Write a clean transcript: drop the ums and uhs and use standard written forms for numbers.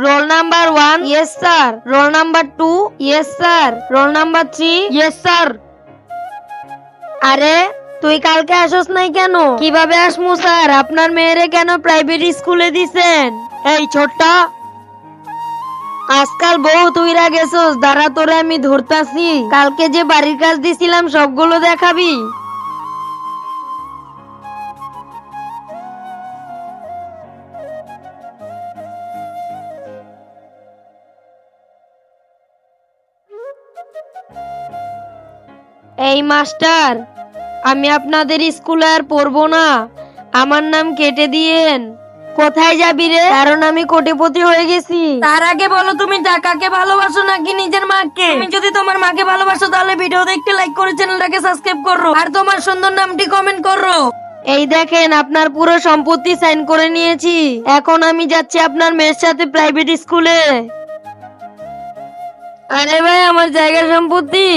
Roll number 1, yes sir. Roll number 2, yes sir. Roll number 3, yes sir. আরে তুই কালকে আসস নাই কেন? কিভাবে আসমু স্যার? আপনার মেয়েরে কেন প্রাইভেট স্কুলে দিছেন? এই ছোট্টা, আজকাল বউ তুইরা গেছস, দাঁড়া তোরে আমি ধরতাছি। কালকে যে বাড়ির কাজ দিছিলাম সবগুলো দেখাবি। এই মাস্টার, আমি আপনাদের স্কুলে আর পড়বো না, আমার নাম কেটে দিয়েন। কোথায় যাবি রে? কারণ আমি কোটিপতি হয়ে গেছি। তার আগে বলো তুমি টাকাকে ভালোবাসো নাকি নিজের মাকে? তুমি যদি তোমার মাকে ভালোবাসো তাহলে ভিডিওতে একটি লাইক করে চ্যানেলটাকে সাবস্ক্রাইব করো আর তোমার সুন্দর নামটি কমেন্ট করো। এই দেখেন আপনার পুরো সম্পত্তি সাইন করে নিয়েছি। এখন আমি যাচ্ছি আপনার মেয়ের সাথে প্রাইভেট স্কুলে। আরে ভাই, আমার জায়গা সম্পত্তি